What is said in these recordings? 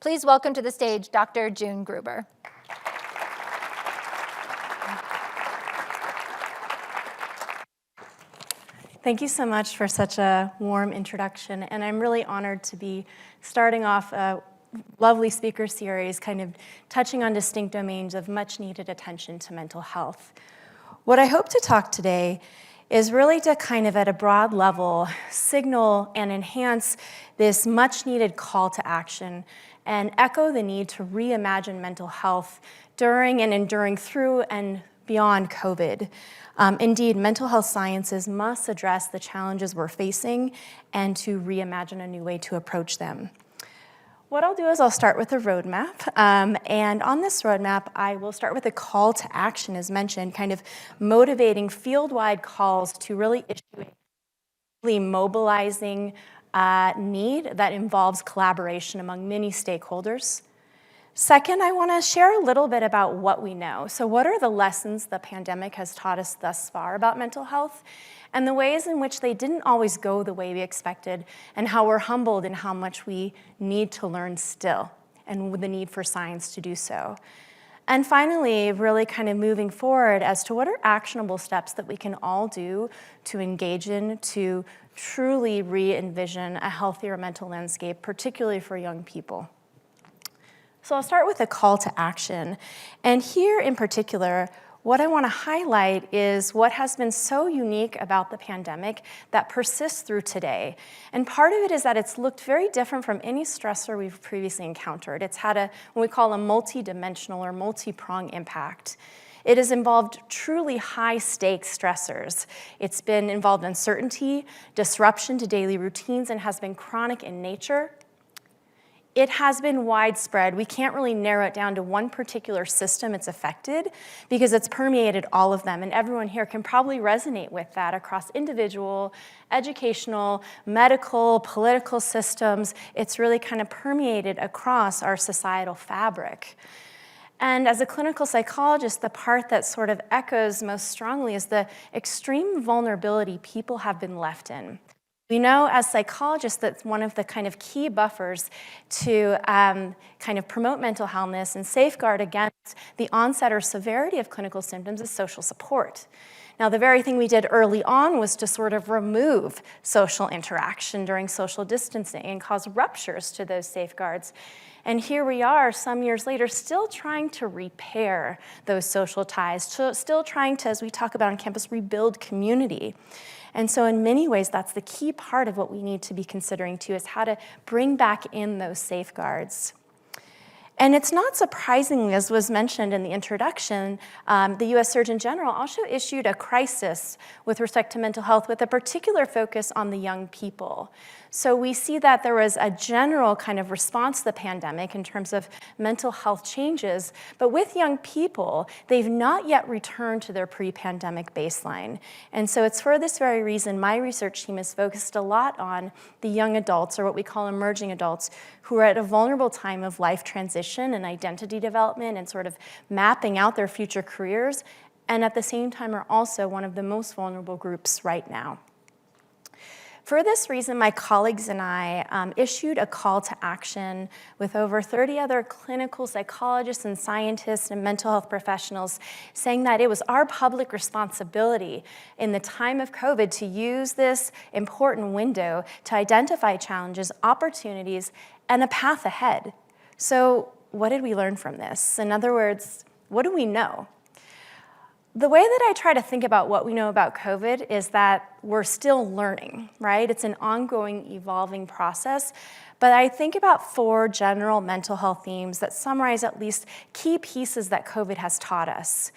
Please welcome to the stage Dr. June Gruber. Thank you so much for such a warm introduction, and I'm really honored to be starting off a lovely speaker series, kind of touching on distinct domains of much needed attention to mental health. What I hope to talk today is really to kind of at a broad level signal and enhance this much needed call to action and echo the need to reimagine mental health during and enduring through and beyond COVID. Indeed, mental health sciences must address the challenges we're facing and to reimagine a new way to approach them. What I'll do is I'll start with a roadmap, and on this roadmap, I will start with a call to action, as mentioned, kind of motivating field-wide calls to really issue a mobilizing need that involves collaboration among many stakeholders. Second, I want to share a little bit about what we know. So what are the lessons the pandemic has taught us thus far about mental health and the ways in which they didn't always go the way we expected and how we're humbled in how much we need to learn still and with the need for science to do so. And finally, really kind of moving forward as to what are actionable steps that we can all do to engage in to truly re-envision a healthier mental landscape, particularly for young people. So I'll start with a call to action. And here in particular, what I want to highlight is what has been so unique about the pandemic that persists through today. And part of it is that it's looked very different from any stressor we've previously encountered. It's had what we call a multi-dimensional or multi-prong impact. It has involved truly high-stakes stressors. It's been involved uncertainty, disruption to daily routines, and has been chronic in nature. It has been widespread. We can't really narrow it down to one particular system it's affected because it's permeated all of them, and everyone here can probably resonate with that across individual, educational, medical, political systems. It's really kind of permeated across our societal fabric. And as a clinical psychologist, the part that sort of echoes most strongly is the extreme vulnerability people have been left in. We know as psychologists that one of the kind of key buffers to kind of promote mental wellness and safeguard against the onset or severity of clinical symptoms is social support. Now, the very thing we did early on was to sort of remove social interaction during social distancing and cause ruptures to those safeguards. And here we are, some years later, still trying to repair those social ties, still trying to, as we talk about on campus, rebuild community. And so in many ways, that's the key part of what we need to be considering too, is how to bring back in those safeguards. And it's not surprising, as was mentioned in the introduction, the U.S. Surgeon General also issued a crisis with respect to mental health with a particular focus on the young people. So we see that there was a general kind of response to the pandemic in terms of mental health changes, but with young people, they've not yet returned to their pre-pandemic baseline. And so it's for this very reason my research team is focused a lot on the young adults, or what we call emerging adults, who are at a vulnerable time of life transition and identity development and sort of mapping out their future careers, and at the same time are also one of the most vulnerable groups right now. For this reason, my colleagues and I issued a call to action with over 30 other clinical psychologists and scientists and mental health professionals, saying that it was our public responsibility in the time of COVID to use this important window to identify challenges, opportunities, and a path ahead. So what did we learn from this? In other words, what do we know? The way that I try to think about what we know about COVID is that we're still learning, right? It's an ongoing, evolving process. But I think about 4 general mental health themes that summarize at least key pieces that COVID has taught us.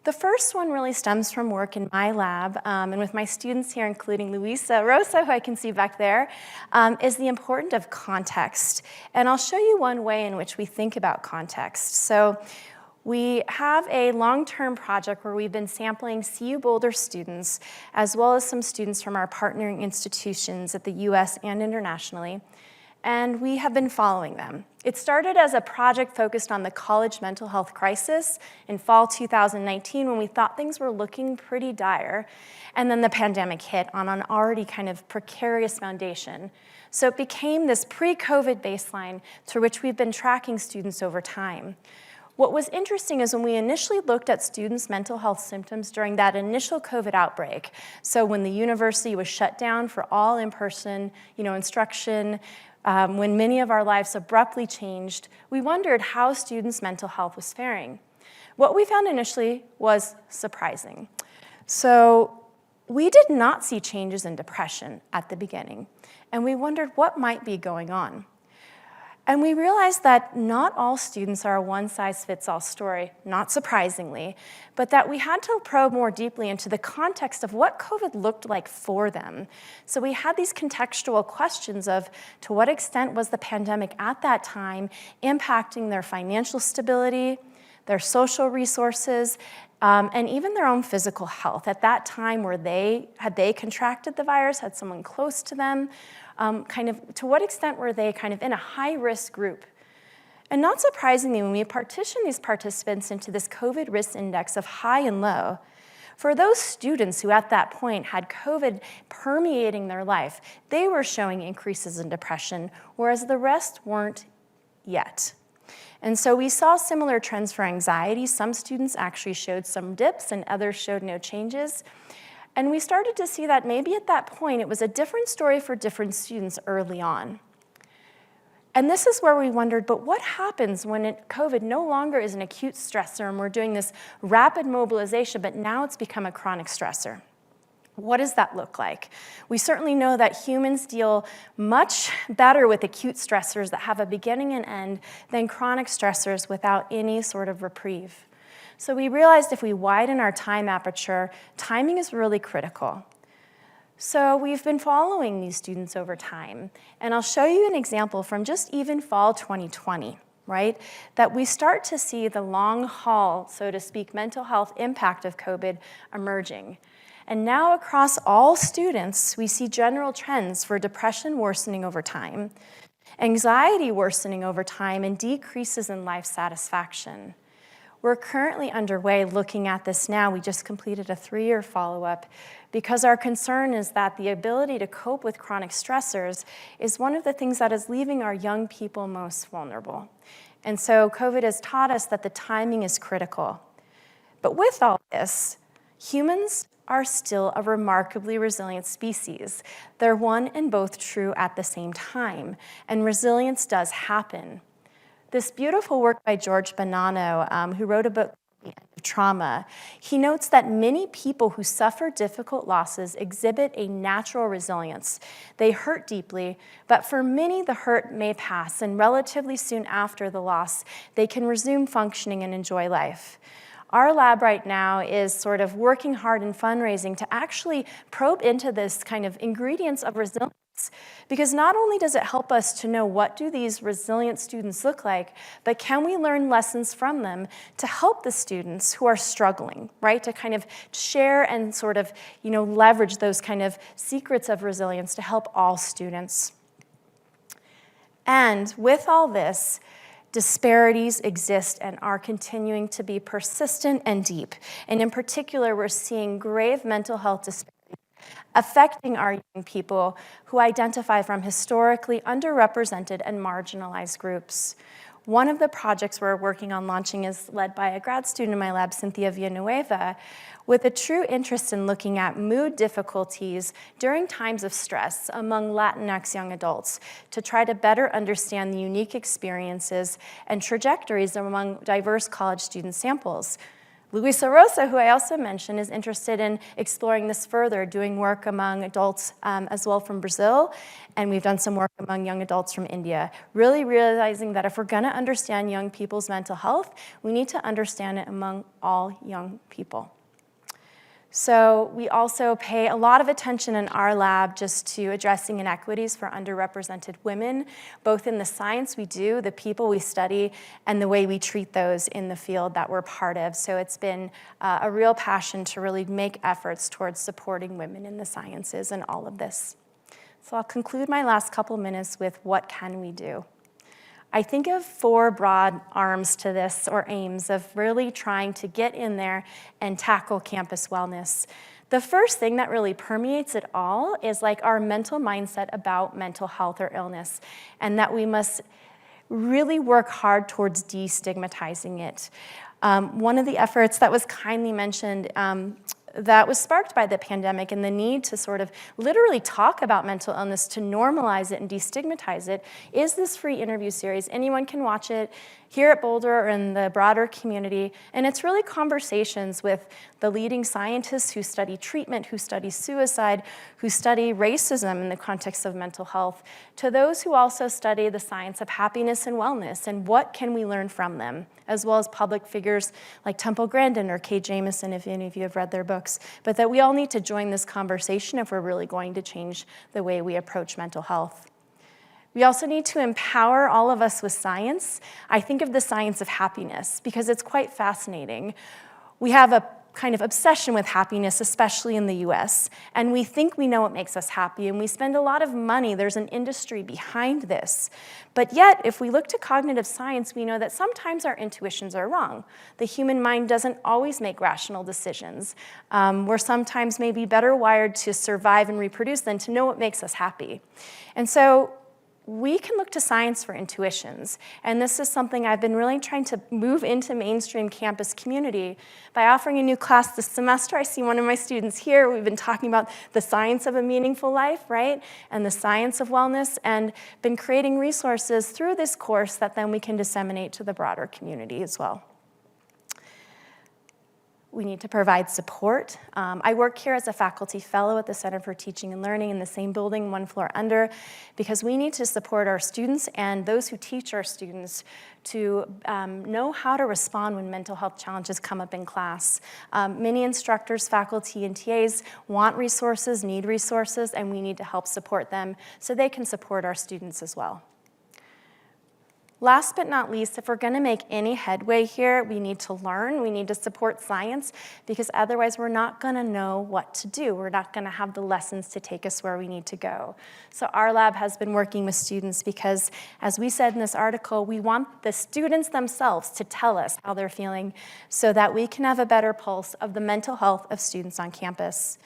The first one really stems from work in my lab, and with my students here, including Luisa Rosa, who I can see back there, is the importance of context. And I'll show you one way in which we think about context. So we have a long-term project where we've been sampling CU Boulder students, as well as some students from our partnering institutions at the US and internationally. and we have been following them. It started as a project focused on the college mental health crisis in fall 2019 when we thought things were looking pretty dire, and then the pandemic hit on an already kind of precarious foundation. So it became this pre-COVID baseline through which we've been tracking students over time. What was interesting is when we initially looked at students' mental health symptoms during that initial COVID outbreak, so when the university was shut down for all in-person instruction, when many of our lives abruptly changed, we wondered how students' mental health was faring. What we found initially was surprising. So we did not see changes in depression at the beginning, and we wondered what might be going on. And we realized that not all students are a one-size-fits-all story, not surprisingly, but that we had to probe more deeply into the context of what COVID looked like for them. So we had these contextual questions of, to what extent was the pandemic at that time impacting their financial stability, their social resources, and even their own physical health. At that time, had they contracted the virus, had someone close to them, to what extent were they kind of in a high-risk group? And not surprisingly, when we partitioned these participants into this COVID risk index of high and low, for those students who at that point had COVID permeating their life, they were showing increases in depression, whereas the rest weren't yet. And so we saw similar trends for anxiety. Some students actually showed some dips and others showed no changes. And we started to see that maybe at that point it was a different story for different students early on. And this is where we wondered, but what happens when COVID no longer is an acute stressor and we're doing this rapid mobilization, but now it's become a chronic stressor? What does that look like? We certainly know that humans deal much better with acute stressors that have a beginning and end than chronic stressors without any sort of reprieve. So we realized if we widen our time aperture, timing is really critical. So we've been following these students over time, and I'll show you an example from just even fall 2020, right? That we start to see the long haul, so to speak, mental health impact of COVID emerging. And now across all students, we see general trends for depression worsening over time, anxiety worsening over time, and decreases in life satisfaction. We're currently underway looking at this now. We just completed a 3-year follow-up because our concern is that the ability to cope with chronic stressors is one of the things that is leaving our young people most vulnerable. And so COVID has taught us that the timing is critical. But with all this, humans are still a remarkably resilient species. They're one and both true at the same time, and resilience does happen. This beautiful work by George Bonanno, who wrote a book called The End of Trauma, he notes that many people who suffer difficult losses exhibit a natural resilience. They hurt deeply, but for many the hurt may pass, and relatively soon after the loss, they can resume functioning and enjoy life. Our lab right now is sort of working hard in fundraising to actually probe into this kind of ingredients of resilience, because not only does it help us to know what do these resilient students look like, but can we learn lessons from them to help the students who are struggling, right? To kind of share and sort of, leverage those kind of secrets of resilience to help all students. And with all this, disparities exist and are continuing to be persistent and deep. And in particular, we're seeing grave mental health disparities affecting our young people who identify from historically underrepresented and marginalized groups. One of the projects we're working on launching is led by a grad student in my lab, Cynthia Villanueva, with a true interest in looking at mood difficulties during times of stress among Latinx young adults to try to better understand the unique experiences and trajectories among diverse college student samples. Luisa Rosa, who I also mentioned, is interested in exploring this further, doing work among adults as well from Brazil, and we've done some work among young adults from India, really realizing that if we're gonna understand young people's mental health, we need to understand it among all young people. So we also pay a lot of attention in our lab just to addressing inequities for underrepresented women, both in the science we do, the people we study, and the way we treat those in the field that we're part of. So it's been a real passion to really make efforts towards supporting women in the sciences and all of this. So I'll conclude my last couple minutes with what can we do? I think of 4 broad arms to this, or aims, of really trying to get in there and tackle campus wellness. The first thing that really permeates it all is like our mental mindset about mental health or illness, and that we must really work hard towards destigmatizing it. One of the efforts that was kindly mentioned that was sparked by the pandemic and the need to sort of literally talk about mental illness, to normalize it and destigmatize it, is this free interview series. Anyone can watch it here at Boulder or in the broader community, and it's really conversations with the leading scientists who study treatment, who study suicide, who study racism in the context of mental health, to those who also study the science of happiness and wellness, and what can we learn from them, as well as public figures like Temple Grandin or Kay Jamison, if any of you have read their books. But that we all need to join this conversation if we're really going to change the way we approach mental health. We also need to empower all of us with science. I think of the science of happiness because it's quite fascinating. We have a kind of obsession with happiness, especially in the US, and we think we know what makes us happy, and we spend a lot of money. There's an industry behind this. But yet, if we look to cognitive science, we know that sometimes our intuitions are wrong. The human mind doesn't always make rational decisions. We're sometimes maybe better wired to survive and reproduce than to know what makes us happy. And so we can look to science for intuitions, and this is something I've been really trying to move into mainstream campus community by offering a new class this semester. I see one of my students here. We've been talking about the science of a meaningful life, right, and the science of wellness, and been creating resources through this course that then we can disseminate to the broader community as well. We need to provide support. I work here as a faculty fellow at the Center for Teaching and Learning in the same building, one floor under, because we need to support our students and those who teach our students to know how to respond when mental health challenges come up in class. Many instructors, faculty, and TAs want resources, need resources, and we need to help support them so they can support our students as well. Last but not least, if we're going to make any headway here, we need to learn, we need to support science, because otherwise we're not going to know what to do. We're not going to have the lessons to take us where we need to go. So our lab has been working with students because, as we said in this article, we want the students themselves to tell us how they're feeling so that we can have a better pulse of the mental health of students on campus.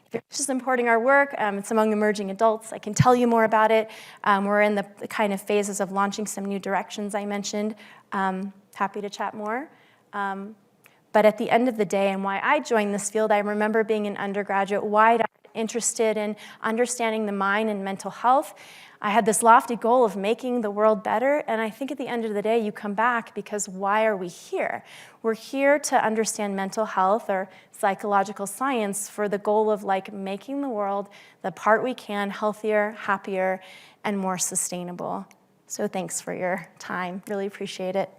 If you're just importing our work, it's among emerging adults. I can tell you more about it. We're in the kind of phases of launching some new directions I mentioned. Happy to chat more. But at the end of the day, and why I joined this field, I remember being an undergraduate, wide-eyed, interested in understanding the mind and mental health. I had this lofty goal of making the world better, and I think at the end of the day, you come back because why are we here? We're here to understand mental health or psychological science for the goal of making the world the part we can healthier, happier, and more sustainable. So thanks for your time. Really appreciate it.